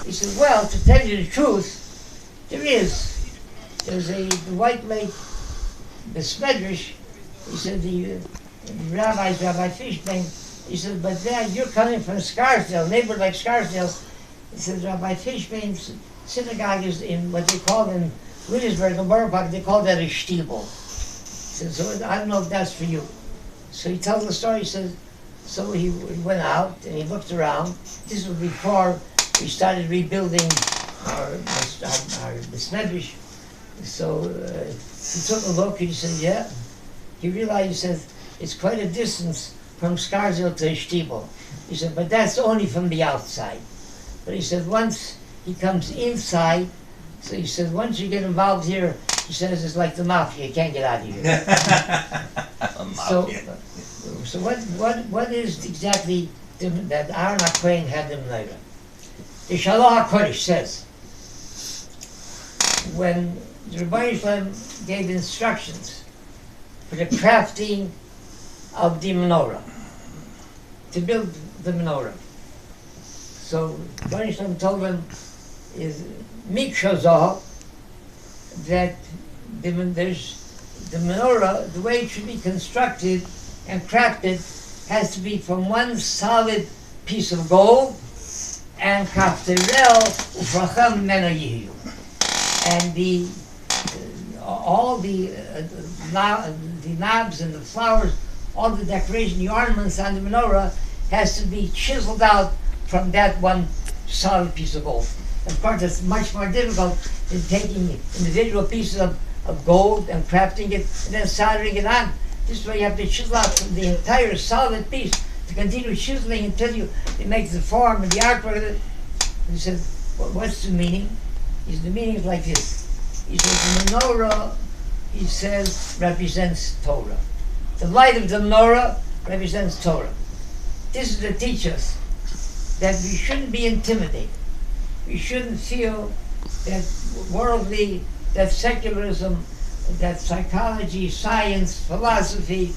He said, well, to tell you the truth, there's a white lake, the Smedrish. He said, the Rabbi Fishbain, he said, but then you're coming from Scarsdale, neighbor like Scarsdale. He said, Rabbi Fishbain's synagogue is in what they call in Williamsburg, in Borough Park, they call that a shtibel. He said, so I don't know if that's for you. So he tells the story, he says, so he went out and he looked around. This was before we started rebuilding our Smedrish. So he took a look and he said, yeah. He realized, he said, it's quite a distance from Scarsdale to Shtibel. He said, but that's only from the outside. But he said, once he comes inside, so he said, once you get involved here, he says, it's like the mafia, you can't get out of here. So what is exactly that Aaron HaKohen had the menorah? The Shalom HaKodesh says, when the Rabbi gave instructions for the crafting of the menorah, to build the menorah. So Rabbi told them is Mikshazah that there's the menorah, the way it should be constructed and crafted has to be from one solid piece of gold and kafterel ufracham meno yihiyu. And all the knobs and the flowers, all the decoration, the ornaments on the menorah has to be chiseled out from that one solid piece of gold. Of course, it's much more difficult than taking individual pieces of gold and crafting it and then soldering it on. This way you have to chisel out from the entire solid piece to continue chiseling until you make the form and the artwork of it. And he said, well, what's the meaning? The meaning is like this. He says, the menorah, he says, represents Torah. The light of the menorah represents Torah. This is to teach us that we shouldn't be intimidated. We shouldn't feel that worldly, that secularism, that psychology, science, philosophy,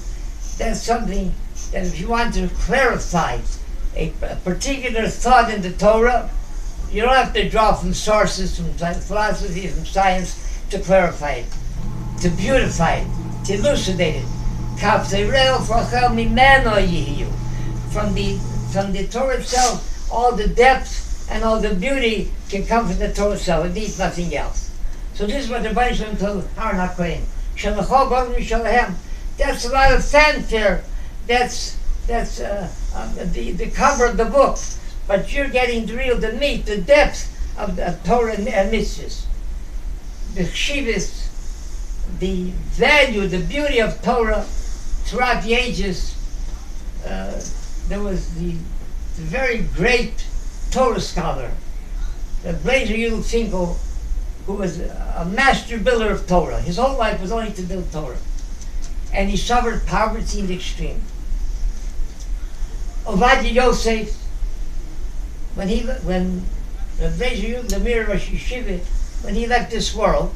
that's something that if you want to clarify a particular thought in the Torah, you don't have to draw from sources, from philosophy, from science to clarify it, to beautify it, to elucidate it. From the Torah itself, all the depth and all the beauty can come from the Torah itself. It needs nothing else. So this is what the Rabbi told Aaron HaKohen. That's a lot of fanfare. That's the cover of the book. But you're getting the meat, the depth of the Torah and mitzvahs. The chivas, the value, the beauty of Torah throughout the ages. There was the very great Torah scholar, the Leizer Finkel, who was a master builder of Torah. His whole life was only to build Torah. And he suffered poverty in the extreme. Ovadiah Yosef, when Leizer, the Mirrer Yeshiva, when he left this world,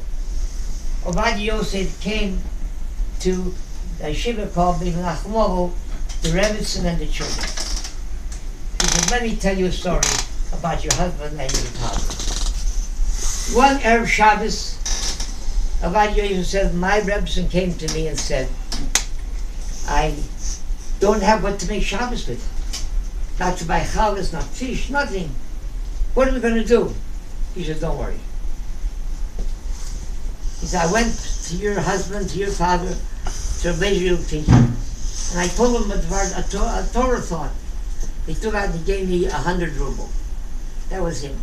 Ovadiah Yosef came to the Yeshiva called Behaalosecha, the Rebbetzin and the children. He said, let me tell you a story about your husband and your father. One Erev Shabbos, Ovadiah Yosef said, my Rebbetzin came to me and said, I don't have what to make Shabbos with. Not to buy chalvas, not fish, nothing. What are we going to do? He said, don't worry. He said, I went to your husband, to your father, to Leizer Finkel, and I told him a Torah thought. He took out and gave me 100 ruble. That was him.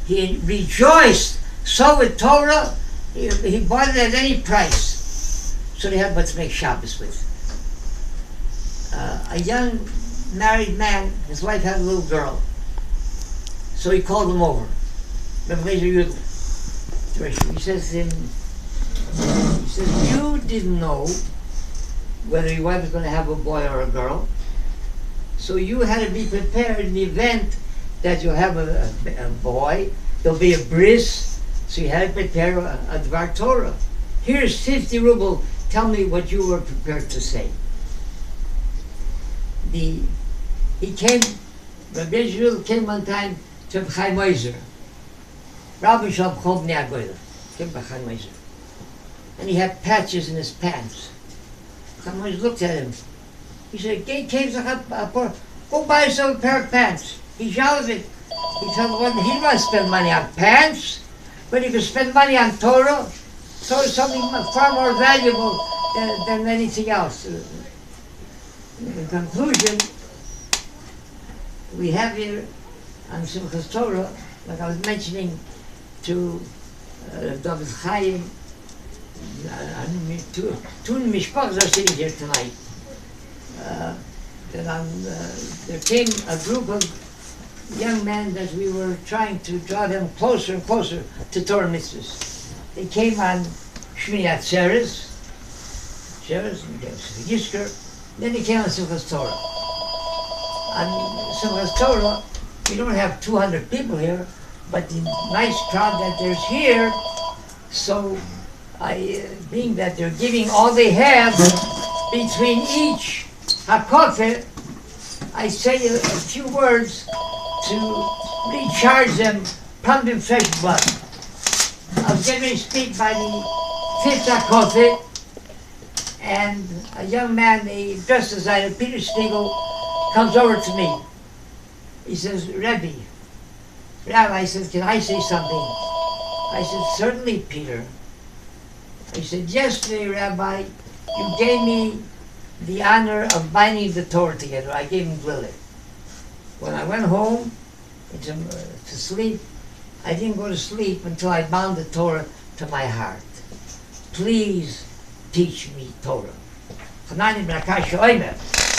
He rejoiced so with Torah, he bought it at any price. So they had what to make Shabbos with. A young married man, his wife had a little girl. So he called him over. Rabbi Yudel. He says to him, you didn't know whether your wife was going to have a boy or a girl. So you had to be prepared in the event that you'll have a boy, there'll be a bris, so you had to prepare a Dvar Torah. Here's 50 ruble, tell me what you were prepared to say. Rabbi Yudel came one time to Leizer. Rabbi shall call me Agoyla. Leizer. And he had patches in his pants. Leizer looked at him. He said, go buy yourself a pair of pants. He shouted it. He told him he must spend money on pants, but he could spend money on Torah. Torah is something far more valuable than anything else. In conclusion, we have here on Simchas Torah, like I was mentioning to David Chaim, two mishpachos are sitting here tonight. There came a group of young men that we were trying to draw them closer and closer to Torah mitzvahs. They came on Shmini Atzeres, Yisker, then they came on Simchas Torah. On Simchas Torah, we don't have 200 people here, but the nice crowd that there's here, so being that they're giving all they have between each hakofer, I say a few words to recharge them, pump in fresh blood. I was getting ready to speak by the fifth hakofer, and a young man, a dress designer, Peter Spiegel, comes over to me. He says, Rabbi, I said, can I say something? I said, certainly, Peter. He said, yesterday, Rabbi, you gave me the honor of binding the Torah together. I gave him Lilith. When I went home to sleep, I didn't go to sleep until I bound the Torah to my heart. Please teach me Torah.